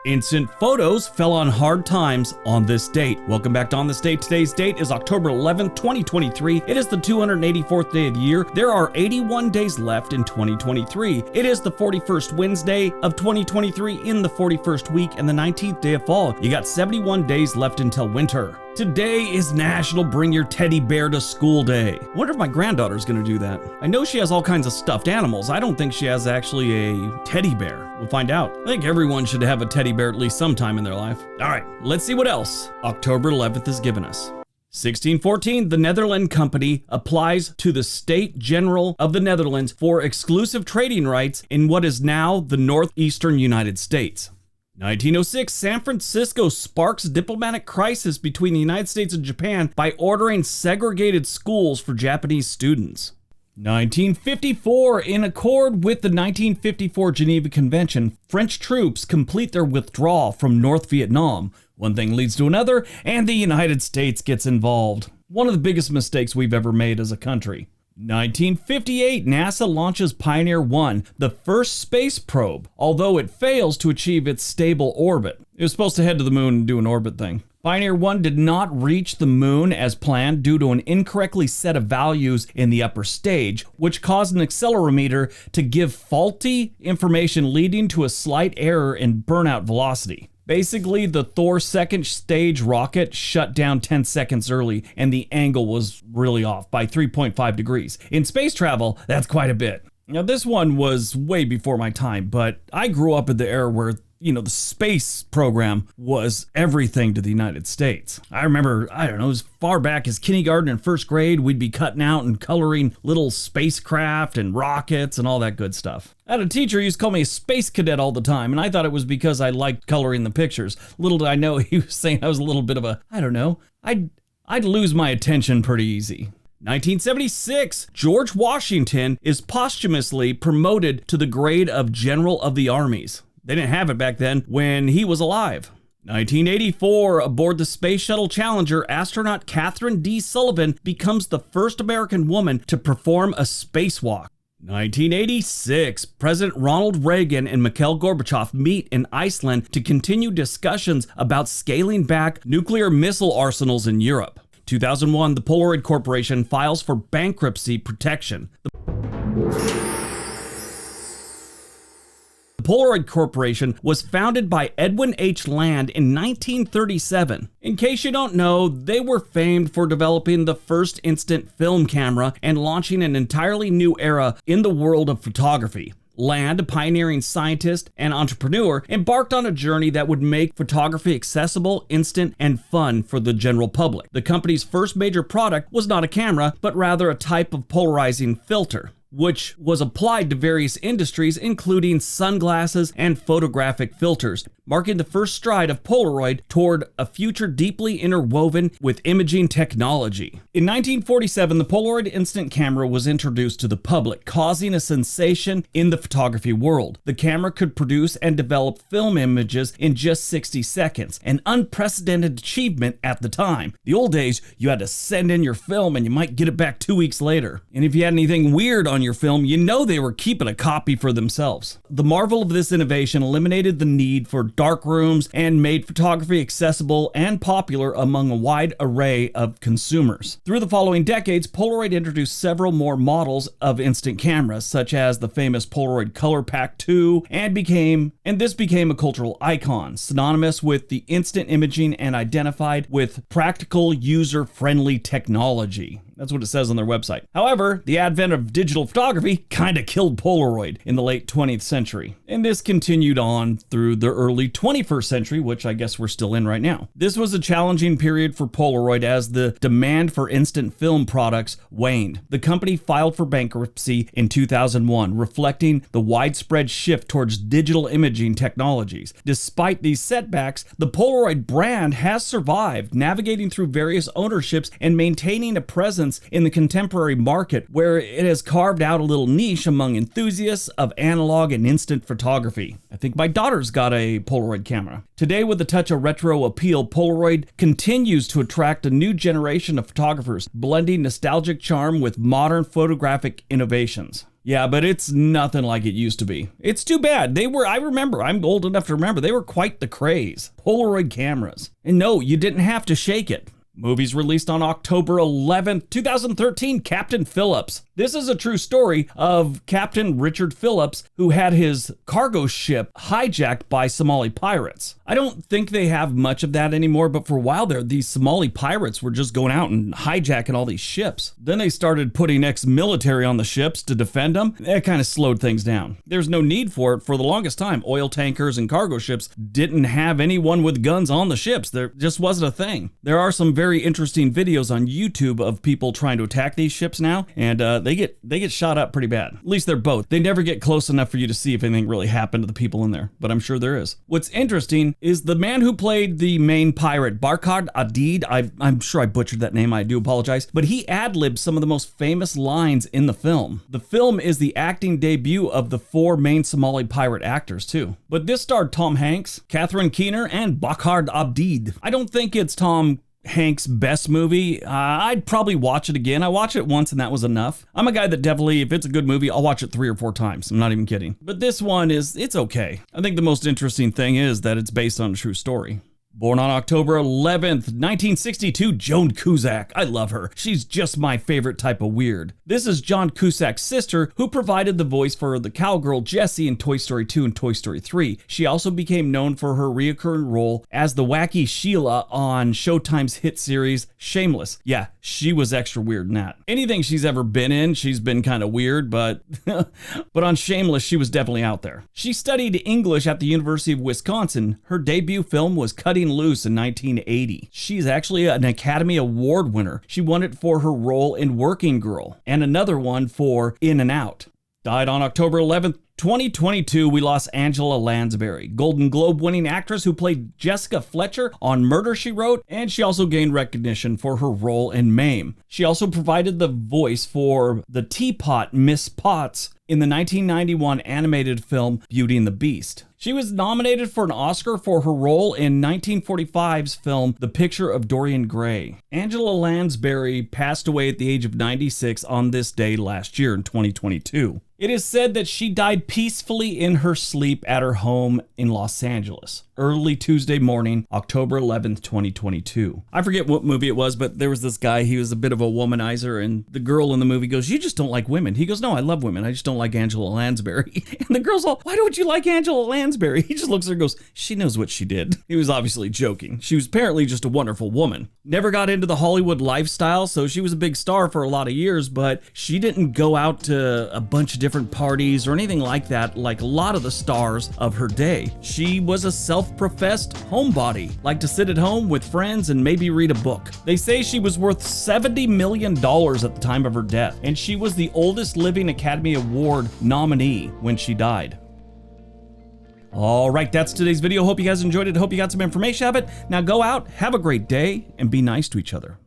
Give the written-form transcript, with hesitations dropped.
Instant photos fell on hard times on this date. Welcome back to On This Date. Today's date is October 11th, 2023. It is the 284th day of the year. There are 81 days left in 2023. It is the 41st Wednesday of 2023 in the 41st week and the 19th day of fall. You got 71 days left until winter. Today is National Bring Your Teddy Bear to School Day. I wonder if my granddaughter's gonna do that. I know she has all kinds of stuffed animals. I don't think she has actually a teddy bear. We'll find out. I think everyone should have a teddy bear at least sometime in their life. All right, let's see what else October 11th has given us. 1614, the Netherlands Company applies to the State General of the Netherlands for exclusive trading rights in what is now the northeastern United States. 1906, San Francisco sparks diplomatic crisis between the United States and Japan by ordering segregated schools for Japanese students. 1954, in accord with the 1954 Geneva Convention, French troops complete their withdrawal from North Vietnam. One thing leads to another, and the United States gets involved. One of the biggest mistakes we've ever made as a country. 1958, NASA launches Pioneer 1, the first space probe, although it fails to achieve its stable orbit. It was supposed to head to the moon and do an orbit thing. Pioneer 1 did not reach the moon as planned due to an incorrectly set of values in the upper stage, which caused an accelerometer to give faulty information, leading to a slight error in burnout velocity. Basically, the Thor second stage rocket shut down 10 seconds early, and the angle was really off by 3.5 degrees. In space travel, that's quite a bit. Now, this one was way before my time, but I grew up in the era where the space program was everything to the United States. I remember, as far back as kindergarten and first grade, we'd be cutting out and coloring little spacecraft and rockets and all that good stuff. I had a teacher who used to call me a space cadet all the time, and I thought it was because I liked coloring the pictures. Little did I know he was saying I was a little bit of I'd lose my attention pretty easy. 1976, George Washington is posthumously promoted to the grade of General of the Armies. They didn't have it back then when he was alive. 1984, aboard the Space Shuttle Challenger, astronaut Catherine D. Sullivan becomes the first American woman to perform a spacewalk. 1986, President Ronald Reagan and Mikhail Gorbachev meet in Iceland to continue discussions about scaling back nuclear missile arsenals in Europe. 2001, the Polaroid Corporation files for bankruptcy protection. The Polaroid Corporation was founded by Edwin H. Land in 1937. In case you don't know, they were famed for developing the first instant film camera and launching an entirely new era in the world of photography. Land, a pioneering scientist and entrepreneur, embarked on a journey that would make photography accessible, instant, and fun for the general public. The company's first major product was not a camera, but rather a type of polarizing filter, which was applied to various industries, including sunglasses and photographic filters, marking the first stride of Polaroid toward a future deeply interwoven with imaging technology. In 1947, the Polaroid instant camera was introduced to the public, causing a sensation in the photography world. The camera could produce and develop film images in just 60 seconds, an unprecedented achievement at the time. The old days, you had to send in your film and you might get it back 2 weeks later. And if you had anything weird on your film, they were keeping a copy for themselves. The marvel of this innovation eliminated the need for dark rooms and made photography accessible and popular among a wide array of consumers. Through the following decades, Polaroid introduced several more models of instant cameras, such as the famous Polaroid Color Pack 2, and this became a cultural icon, synonymous with the instant imaging and identified with practical, user-friendly technology. That's what it says on their website. However, the advent of digital photography kind of killed Polaroid in the late 20th century. And this continued on through the early 21st century, which I guess we're still in right now. This was a challenging period for Polaroid as the demand for instant film products waned. The company filed for bankruptcy in 2001, reflecting the widespread shift towards digital imaging technologies. Despite these setbacks, the Polaroid brand has survived, navigating through various ownerships and maintaining a presence presence in the contemporary market, where it has carved out a little niche among enthusiasts of analog and instant photography. I think my daughter's got a Polaroid camera. Today, with a touch of retro appeal, Polaroid continues to attract a new generation of photographers, blending nostalgic charm with modern photographic innovations. Yeah, but it's nothing like it used to be. It's too bad. I remember, I'm old enough to remember, they were quite the craze. Polaroid cameras. And no, you didn't have to shake it. Movies released on October 11th, 2013, Captain Phillips. This is a true story of Captain Richard Phillips, who had his cargo ship hijacked by Somali pirates. I don't think they have much of that anymore, but for a while there, these Somali pirates were just going out and hijacking all these ships. Then they started putting ex-military on the ships to defend them. That kind of slowed things down. There's no need for it for the longest time. Oil tankers and cargo ships didn't have anyone with guns on the ships. There just wasn't a thing. There are some very interesting videos on YouTube of people trying to attack these ships now, and they get shot up pretty bad. At least they're both. They never get close enough for you to see if anything really happened to the people in there, but I'm sure there is. What's interesting is the man who played the main pirate, Barkhad Adid, I'm sure I butchered that name, I do apologize, but he ad-libbed some of the most famous lines in the film. The film is the acting debut of the 4 main Somali pirate actors too. But this starred Tom Hanks, Catherine Keener, and Barkhad Adid. I don't think it's Tom Hanks' best movie. I'd probably watch it again. I watched it once and that was enough. I'm a guy that definitely, if it's a good movie, I'll watch it 3 or 4 times. I'm not even kidding. But this one it's okay. I think the most interesting thing is that it's based on a true story. Born on October 11th, 1962, Joan Cusack. I love her. She's just my favorite type of weird. This is John Cusack's sister, who provided the voice for the cowgirl Jessie in Toy Story 2 and Toy Story 3. She also became known for her recurring role as the wacky Sheila on Showtime's hit series Shameless. Yeah, she was extra weird in that. Anything she's ever been in, she's been kind of weird, but on Shameless, she was definitely out there. She studied English at the University of Wisconsin. Her debut film was Cutting Loose in 1980. She's actually an Academy Award winner. She won it for her role in Working Girl and another one for In and Out. Died on October 11th, 2022, we lost Angela Lansbury, Golden Globe winning actress who played Jessica Fletcher on Murder, She Wrote, and she also gained recognition for her role in Mame. She also provided the voice for the teapot Miss Potts in the 1991 animated film Beauty and the Beast. She was nominated for an Oscar for her role in 1945's film The Picture of Dorian Gray. Angela Lansbury passed away at the age of 96 on this day last year in 2022. It is said that she died peacefully in her sleep at her home in Los Angeles, early Tuesday morning, October 11th, 2022. I forget what movie it was, but there was this guy, he was a bit of a womanizer, and the girl in the movie goes, "You just don't like women." He goes, "No, I love women. I just don't like Angela Lansbury." And the girl's all, "Why don't you like Angela Lansbury?" He just looks at her and goes, "She knows what she did." He was obviously joking. She was apparently just a wonderful woman. Never got into the Hollywood lifestyle, so she was a big star for a lot of years, but she didn't go out to a bunch of different parties or anything like that like a lot of the stars of her day. She was a self-professed homebody, liked to sit at home with friends and maybe read a book. They say she was worth $70 million at the time of her death, and she was the oldest living Academy Award nominee when she died. All right, that's today's video. Hope you guys enjoyed it. Hope you got some information out of it. Now go out, have a great day, and be nice to each other.